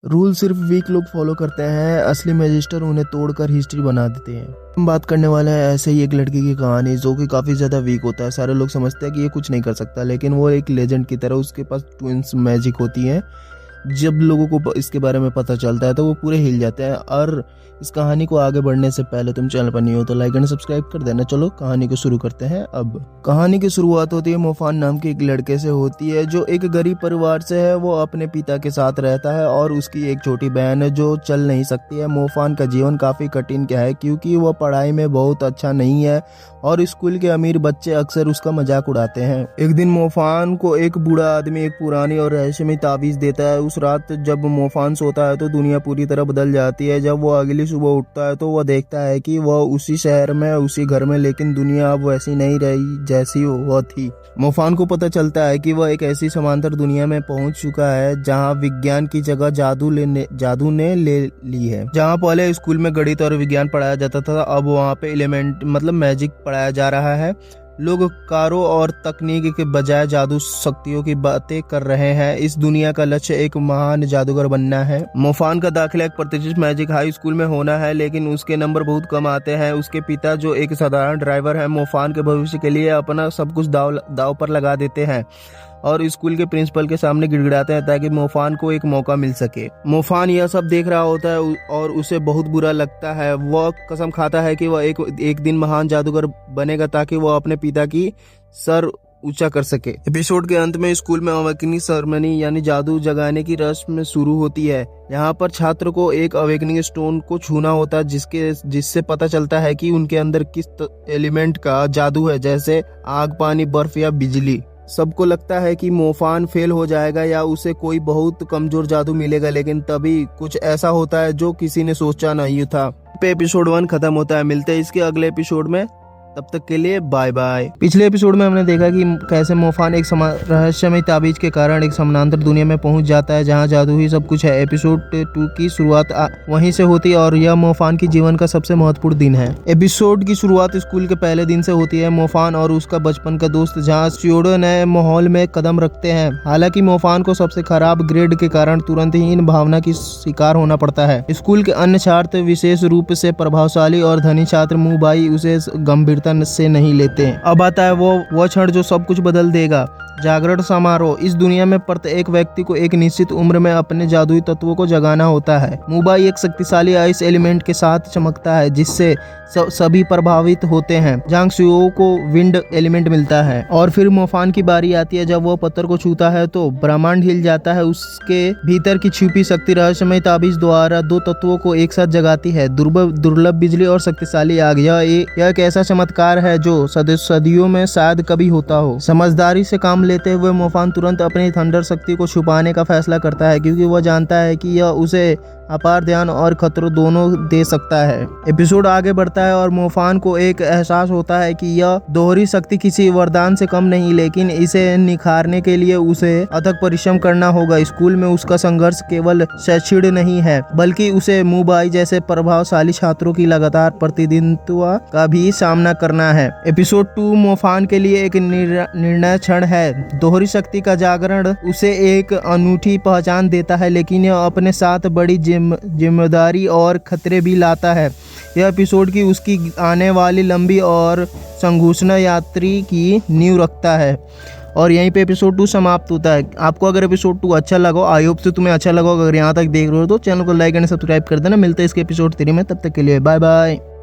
Rule सिर्फ week लोग follow करते हैं, असली मैजिस्टर उन्हें तोड़कर हिस्ट्री बना देते हैं। हम बात करने वाले हैं ऐसे ही एक लड़की की कहानी जो कि काफ़ी ज़्यादा वीक होता है। सारे लोग समझते हैं कि ये कुछ नहीं कर सकता, लेकिन वो एक लेजेंड की तरह उसके पास ट्विंस मैजिक होती है। जब लोगों को इसके बारे में पता चलता है तो वो पूरे हिल जाते हैं। और इस कहानी को आगे बढ़ने से पहले तुम चैनल पर नहीं हो तो लाइक एंड सब्सक्राइब कर देना। चलो कहानी को शुरू करते हैं। अब कहानी की शुरुआत होती है मोफान नाम के एक लड़के से होती है जो एक गरीब परिवार से है। वो अपने पिता के साथ रहता है और उसकी एक छोटी बहन है जो चल नहीं सकती है। मोफान का जीवन काफी कठिन क्या है क्योंकि वह पढ़ाई में बहुत अच्छा नहीं है और स्कूल के अमीर बच्चे अक्सर उसका मजाक उड़ाते हैं। एक दिन मोफान को एक बूढ़ा आदमी एक पुरानी और रहस्यमयी ताबीज देता है। उस रात जब मोफान सोता है तो दुनिया पूरी तरह बदल जाती है। जब वो अगली सुबह उठता है तो वह देखता है कि वह उसी शहर में उसी घर में, लेकिन दुनिया अब वैसी नहीं रही जैसी वह थी। मोफान को पता चलता है कि वह एक ऐसी समांतर दुनिया में पहुंच चुका है जहां विज्ञान की जगह जादू ने ले ली है। जहां पहले स्कूल में गणित और विज्ञान पढ़ाया जाता था, अब वहां पे एलिमेंट मतलब मैजिक पढ़ाया जा रहा है। लोग कारों और तकनीक के बजाय जादू शक्तियों की बातें कर रहे हैं। इस दुनिया का लक्ष्य एक महान जादूगर बनना है। मोफान का दाखिला एक प्रतिष्ठित मैजिक हाई स्कूल में होना है, लेकिन उसके नंबर बहुत कम आते हैं। उसके पिता जो एक साधारण ड्राइवर है, मोफान के भविष्य के लिए अपना सब कुछ दाव पर लगा देते हैं और स्कूल के प्रिंसिपल के सामने गिड़गिड़ाते हैं ताकि मोफान को एक मौका मिल सके। मोफान यह सब देख रहा होता है और उसे बहुत बुरा लगता है। वह कसम खाता है कि वह एक दिन महान जादूगर बनेगा ताकि वह अपने पिता की सर ऊंचा कर सके। एपिसोड के अंत में स्कूल में अवेकनिंग सेरेमनी यानी जादू जगाने की रस्म शुरू होती है। यहाँ पर छात्र को एक अवेकनिंग स्टोन को छूना होता है जिससे पता चलता है कि उनके अंदर किस एलिमेंट का जादू है, जैसे आग, पानी, बर्फ या बिजली। सबको लगता है कि मोफान फेल हो जाएगा या उसे कोई बहुत कमजोर जादू मिलेगा, लेकिन तभी कुछ ऐसा होता है जो किसी ने सोचा नहीं था। पे एपिसोड 1 खत्म होता है। मिलते हैं इसके अगले एपिसोड में, तब तक के लिए बाय बाय। पिछले एपिसोड में हमने देखा कि कैसे मोफान एक रहस्यमय ताबीज के कारण एक समानांतर दुनिया में पहुंच जाता है जहां जादू ही सब कुछ है। एपिसोड 2 की शुरुआत वहीं से होती है और यह मोफान की जीवन का सबसे महत्वपूर्ण दिन है। एपिसोड की शुरुआत स्कूल के पहले दिन से होती है। मोफान और उसका बचपन का दोस्त जहाँ स्टूडियो नए माहौल में कदम रखते हैं। हालांकि मोफान को सबसे खराब ग्रेड के कारण तुरंत ही इन भावना की शिकार होना पड़ता है। स्कूल के अन्य छात्र, विशेष रूप से प्रभावशाली और धनी छात्र मुबाई, उसे गंभीरता से नहीं लेते। अब आता है वो क्षण जो सब कुछ बदल देगा, जागरण समारोह। इस दुनिया में प्रत्येक व्यक्ति को एक निश्चित उम्र में अपने जादुई तत्वों को जगाना होता है। मुबाई एक शक्तिशाली आइस एलिमेंट के साथ चमकता है जिससे सभी प्रभावित होते हैं। जांग सुओ को विंड एलिमेंट मिलता है और फिर मोफान की बारी आती है। जब वो पत्थर को छूता है तो ब्रह्मांड हिल जाता है। उसके भीतर की छुपी शक्ति रहस्यमय ताबीज द्वारा 2 तत्वों को एक साथ जगाती है, दुर्लभ बिजली और शक्तिशाली आग। यह एक ऐसा चमत्कार है जो सदियों में शायद कभी होता हो। समझदारी से काम लेते हुए मोफान तुरंत अपनी थंडर शक्ति को छुपाने का फैसला करता है क्योंकि वह जानता है कि यह उसे अपार ध्यान और खतरों दोनों दे सकता है। एपिसोड आगे बढ़ता है और मोफान को एक एहसास होता है कि यह दोहरी शक्ति किसी वरदान से कम नहीं, लेकिन इसे निखारने के लिए उसे अथक परिश्रम करना होगा। स्कूल में उसका संघर्ष केवल शैक्षिक नहीं है, बल्कि उसे मुबाई जैसे प्रभावशाली छात्रों की लगातार प्रतिनिधित्व का भी सामना करना है। एपिसोड 2 मोफान के लिए एक निर्णय क्षण है। दोहरी शक्ति का जागरण उसे एक अनूठी पहचान देता है, लेकिन यह अपने साथ बड़ी जिम्मेदारी और खतरे भी लाता है। यह एपिसोड की उसकी आने वाली लंबी और संघर्षपूर्ण यात्रा की नींव रखता है और यहीं पे एपिसोड 2 समाप्त होता है। आपको अगर एपिसोड 2 अच्छा लगा, आई होप से तुम्हें अच्छा लगा, अगर यहाँ तक देख रहे हो तो चैनल को लाइक एंड सब्सक्राइब कर देना। मिलते हैं इसके एपिसोड 3 में, तब तक के लिए बाय बाय।